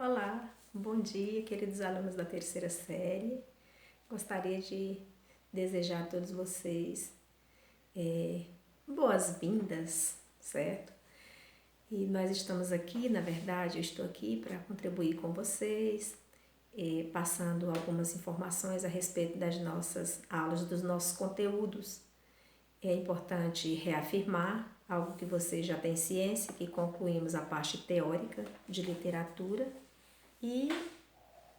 Olá, bom dia, queridos alunos da terceira série. Gostaria de desejar a todos vocês boas-vindas, certo? E nós estamos aqui, na verdade, eu estou aqui para contribuir com vocês, passando algumas informações a respeito das nossas aulas, dos nossos conteúdos. É importante reafirmar algo que vocês já têm ciência, que concluímos a parte teórica de literatura e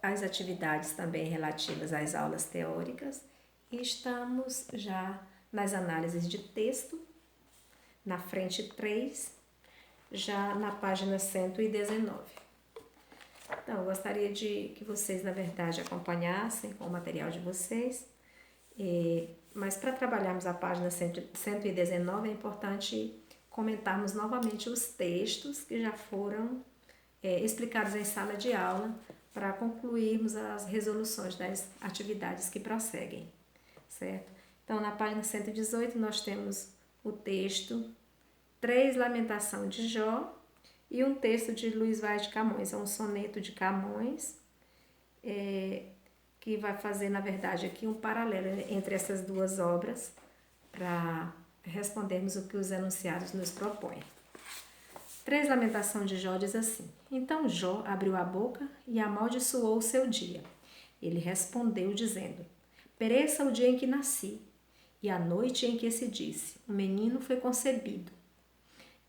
as atividades também relativas às aulas teóricas e estamos já nas análises de texto, na frente 3, já na página 119. Então, eu gostaria de que vocês, na verdade, acompanhassem com o material de vocês, mas para trabalharmos a página 119 é importante comentarmos novamente os textos que já foram explicados em sala de aula para concluirmos as resoluções das atividades que prosseguem, certo? Então, na página 118, nós temos o texto 3, Lamentação de Jó, e um texto de Luís Vaz de Camões, é um soneto de Camões, que vai fazer, na verdade, aqui um paralelo entre essas duas obras para respondermos o que os enunciados nos propõem. 3, Lamentação de Jó diz assim: Então Jó abriu a boca e amaldiçoou o seu dia. Ele respondeu dizendo: Pereça o dia em que nasci, e a noite em que se disse: um menino foi concebido.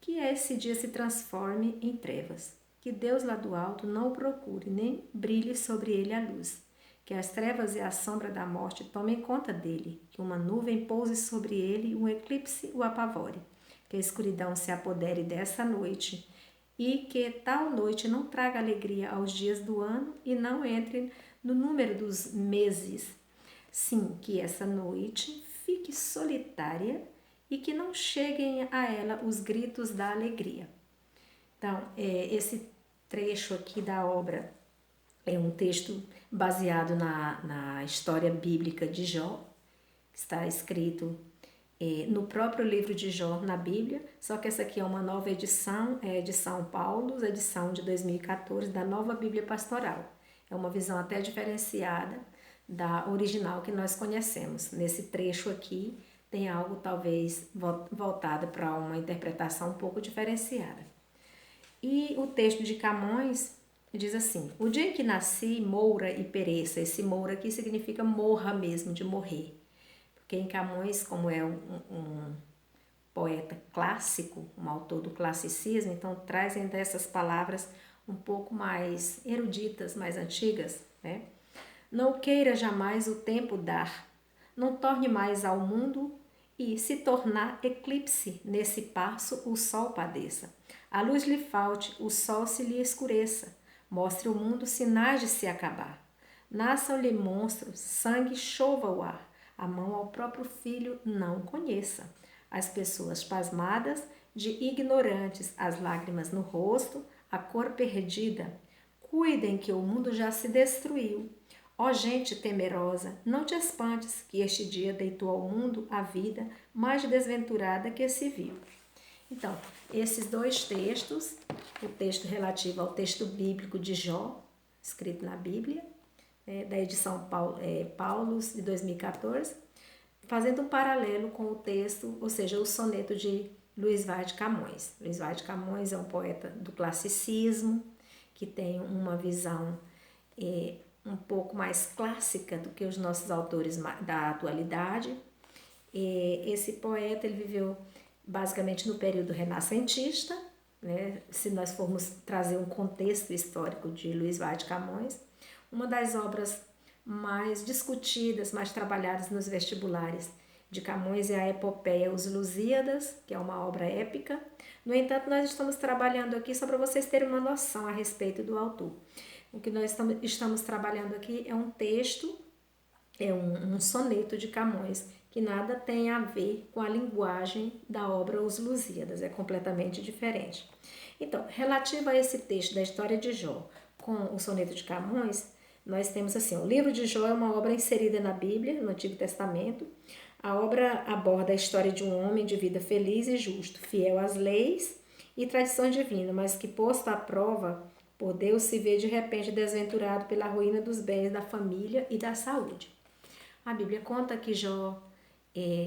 Que esse dia se transforme em trevas, que Deus lá do alto não o procure, nem brilhe sobre ele a luz, que as trevas e a sombra da morte tomem conta dele, que uma nuvem pouse sobre ele e um eclipse o apavore, que a escuridão se apodere dessa noite e que tal noite não traga alegria aos dias do ano e não entre no número dos meses. Sim, que essa noite fique solitária e que não cheguem a ela os gritos da alegria. Então, esse trecho aqui da obra é um texto baseado na história bíblica de Jó, que está escrito no próprio livro de Jó na Bíblia, só que essa aqui é uma nova edição, é a edição Paulus, edição de 2014, da Nova Bíblia Pastoral. É uma visão até diferenciada da original que nós conhecemos. Nesse trecho aqui tem algo talvez voltado para uma interpretação um pouco diferenciada. E o texto de Camões diz assim: O dia em que nasci, moura e pereça. Esse moura aqui significa morra mesmo, de morrer. Porque em Camões, como é um poeta clássico, um autor do classicismo, então trazem dessas palavras um pouco mais eruditas, mais antigas, né? Não queira jamais o tempo dar, não torne mais ao mundo e, se tornar eclipse, nesse passo o sol padeça. A luz lhe falte, o sol se lhe escureça, mostre o mundo sinais de se acabar. Nasçam-lhe monstros, sangue chova o ar, a mão ao próprio filho não conheça. As pessoas pasmadas, de ignorantes, as lágrimas no rosto, a cor perdida. Cuidem que o mundo já se destruiu. Ó gente temerosa, não te espantes que este dia deitou ao mundo a vida mais desventurada que se viu. Então, esses dois textos, o texto relativo ao texto bíblico de Jó, escrito na Bíblia, da edição Paulus de 2014, fazendo um paralelo com o texto, ou seja, o soneto de Luís Vaz de Camões. Luís Vaz de Camões é um poeta do classicismo, que tem uma visão um pouco mais clássica do que os nossos autores da atualidade. Esse poeta ele viveu basicamente no período renascentista, né? Se nós formos trazer um contexto histórico de Luís Vaz de Camões, uma das obras mais discutidas, mais trabalhadas nos vestibulares de Camões é a epopeia Os Lusíadas, que é uma obra épica. No entanto, nós estamos trabalhando aqui só para vocês terem uma noção a respeito do autor. O que nós estamos trabalhando aqui é um texto, é um soneto de Camões, que nada tem a ver com a linguagem da obra Os Lusíadas, é completamente diferente. Então, relativo a esse texto da história de Jó com o soneto de Camões, nós temos assim, o livro de Jó é uma obra inserida na Bíblia, no Antigo Testamento. A obra aborda a história de um homem de vida feliz e justo, fiel às leis e tradições divinas, mas que, posto à prova por Deus se vê de repente desventurado pela ruína dos bens da família e da saúde. A Bíblia conta que Jó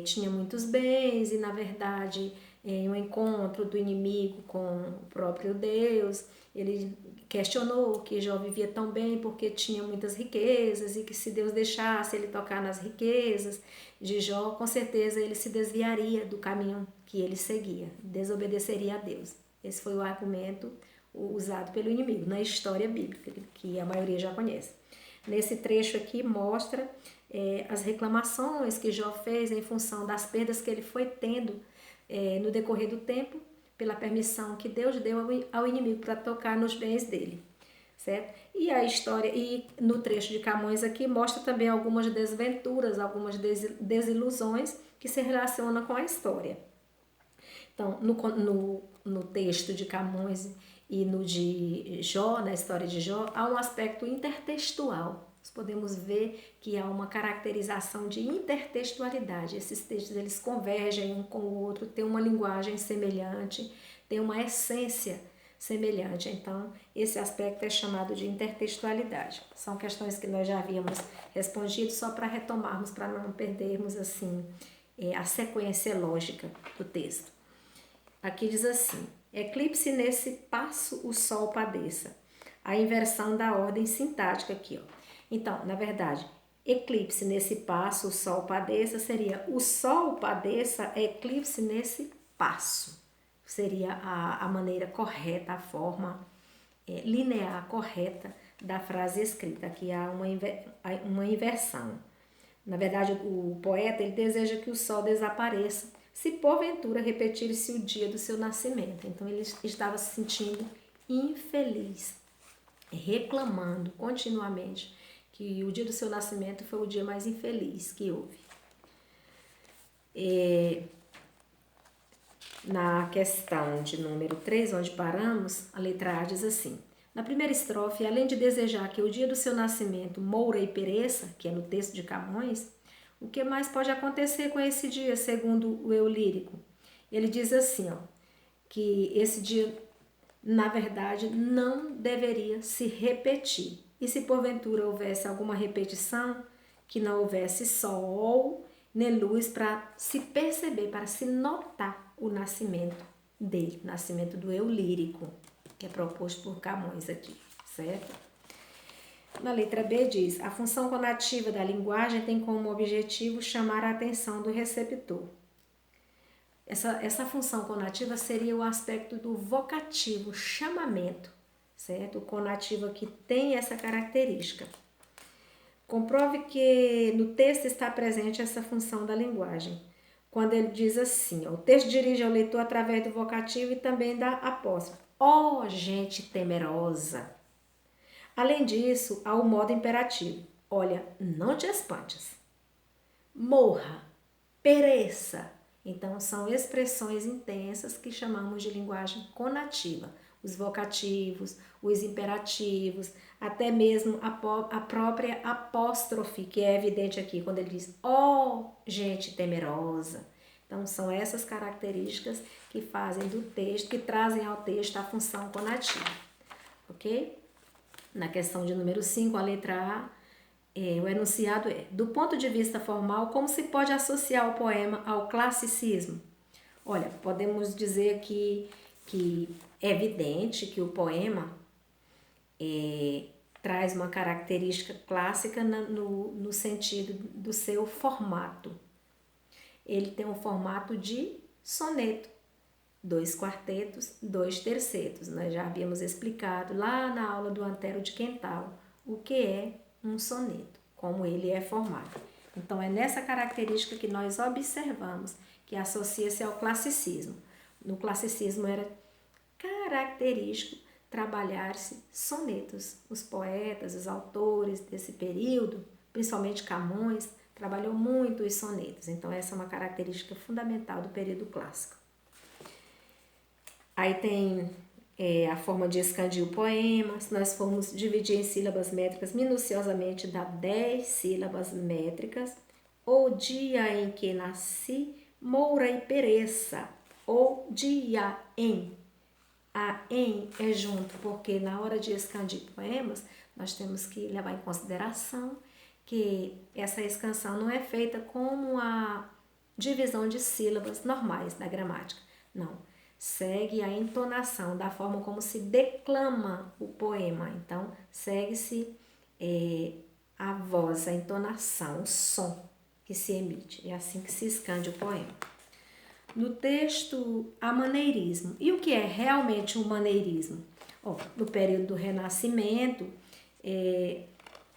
tinha muitos bens e, na verdade, em um encontro do inimigo com o próprio Deus, ele questionou que Jó vivia tão bem porque tinha muitas riquezas e que se Deus deixasse ele tocar nas riquezas de Jó, com certeza ele se desviaria do caminho que ele seguia, desobedeceria a Deus. Esse foi o argumento usado pelo inimigo na história bíblica, que a maioria já conhece. Nesse trecho aqui mostra as reclamações que Jó fez em função das perdas que ele foi tendo no decorrer do tempo, pela permissão que Deus deu ao inimigo para tocar nos bens dele, certo? E a história, e no trecho de Camões aqui, mostra também algumas desventuras, algumas desilusões que se relacionam com a história. Então, no texto de Camões e no de Jó, na história de Jó, há um aspecto intertextual. Nós podemos ver que há uma caracterização de intertextualidade. Esses textos eles convergem um com o outro, têm uma linguagem semelhante, têm uma essência semelhante. Então, esse aspecto é chamado de intertextualidade. São questões que nós já havíamos respondido, só para retomarmos, para não perdermos assim a sequência lógica do texto. Aqui diz assim: eclipse nesse passo o sol padeça. A inversão da ordem sintática aqui, ó. Então, na verdade, eclipse nesse passo o sol padeça seria o sol padeça, eclipse nesse passo. Seria a maneira correta, a forma linear correta da frase escrita. Aqui há uma inversão. Na verdade, o poeta ele deseja que o sol desapareça se porventura repetir-se o dia do seu nascimento. Então ele estava se sentindo infeliz, reclamando continuamente que o dia do seu nascimento foi o dia mais infeliz que houve. Na questão de número 3, onde paramos, a letra A diz assim: na primeira estrofe, além de desejar que o dia do seu nascimento moura e pereça, que é no texto de Camões, o que mais pode acontecer com esse dia, segundo o eu lírico? Ele diz assim, ó, que esse dia, na verdade, não deveria se repetir. E se porventura houvesse alguma repetição, que não houvesse sol nem luz para se perceber, para se notar o nascimento dele, o nascimento do eu lírico, que é proposto por Camões aqui, certo? Na letra B diz: a função conativa da linguagem tem como objetivo chamar a atenção do receptor. Essa função conativa seria o aspecto do vocativo, chamamento, certo? O conativo aqui tem essa característica. Comprove que no texto está presente essa função da linguagem. Quando ele diz assim, ó, o texto dirige ao leitor através do vocativo e também da apóstrofe. Ó, gente temerosa! Além disso, há o modo imperativo. Olha, não te espantes. Morra, pereça. Então, são expressões intensas que chamamos de linguagem conativa. Os vocativos, os imperativos, até mesmo a própria apóstrofe, que é evidente aqui, quando ele diz, ó, gente temerosa. Então, são essas características que fazem do texto, que trazem ao texto a função conativa. Ok? Na questão de número 5, a letra A, o enunciado é: do ponto de vista formal, como se pode associar o poema ao classicismo? Olha, podemos dizer que é evidente que o poema traz uma característica clássica no sentido do seu formato. Ele tem um formato de soneto, 2 quartetos, 2 tercetos. Nós já havíamos explicado lá na aula do Antero de Quental o que é um soneto, como ele é formado. Então, é nessa característica que nós observamos que associa-se ao classicismo. No classicismo era característico trabalhar-se sonetos. Os poetas, os autores desse período, principalmente Camões, trabalhou muito os sonetos. Então, essa é uma característica fundamental do período clássico. Aí tem a forma de expandir o poema. Se nós formos dividir em sílabas métricas minuciosamente, dá 10 sílabas métricas. O dia em que nasci, moura e pereça. O dia em. A em é junto, porque na hora de escandir poemas, nós temos que levar em consideração que essa escansão não é feita como a divisão de sílabas normais da gramática. Não. Segue a entonação, da forma como se declama o poema. Então, segue-se a voz, a entonação, o som que se emite. É assim que se escande o poema. No texto, há maneirismo. E o que é realmente um maneirismo? No período do Renascimento,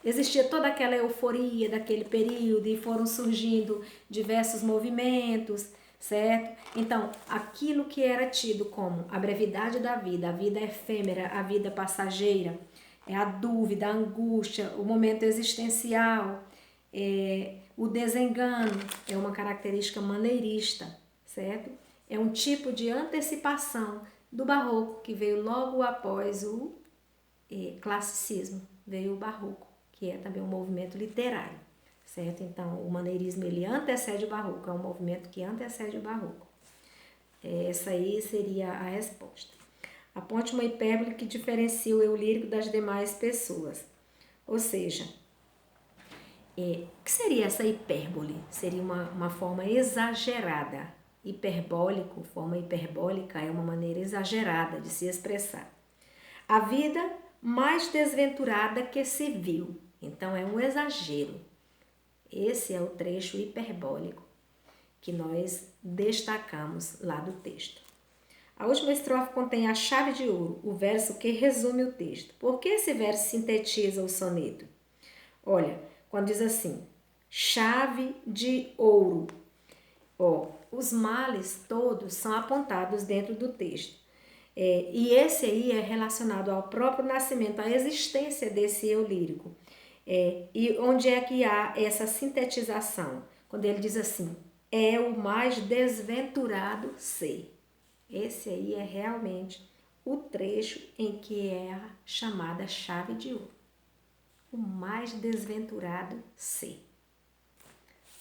existia toda aquela euforia daquele período e foram surgindo diversos movimentos, certo? Então, aquilo que era tido como a brevidade da vida, a vida efêmera, a vida passageira, a dúvida, a angústia, o momento existencial, o desengano, é uma característica maneirista, certo? É um tipo de antecipação do barroco que veio logo após o classicismo, veio o barroco, que é também um movimento literário, certo? Então, o maneirismo ele antecede o barroco, é um movimento que antecede o barroco. Essa aí seria a resposta. Aponte uma hipérbole que diferencia o eu lírico das demais pessoas. Ou seja, o que seria essa hipérbole? Seria uma forma exagerada. Hiperbólico, forma hiperbólica é uma maneira exagerada de se expressar. A vida mais desventurada que se viu. Então, é um exagero. Esse é o trecho hiperbólico que nós destacamos lá do texto. A última estrofe contém a chave de ouro, o verso que resume o texto. Por que esse verso sintetiza o soneto? Olha, quando diz assim, chave de ouro. Os males todos são apontados dentro do texto. E esse aí é relacionado ao próprio nascimento, à existência desse eu lírico. E onde é que há essa sintetização? Quando ele diz assim, é o mais desventurado ser. Esse aí é realmente o trecho em que é a chamada chave de ouro. O mais desventurado ser.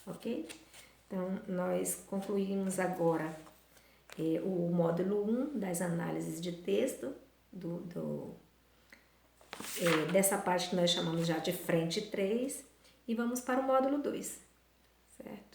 Ok? Então, nós concluímos agora o módulo 1 das análises de texto, dessa parte que nós chamamos já de frente 3, e vamos para o módulo 2, certo?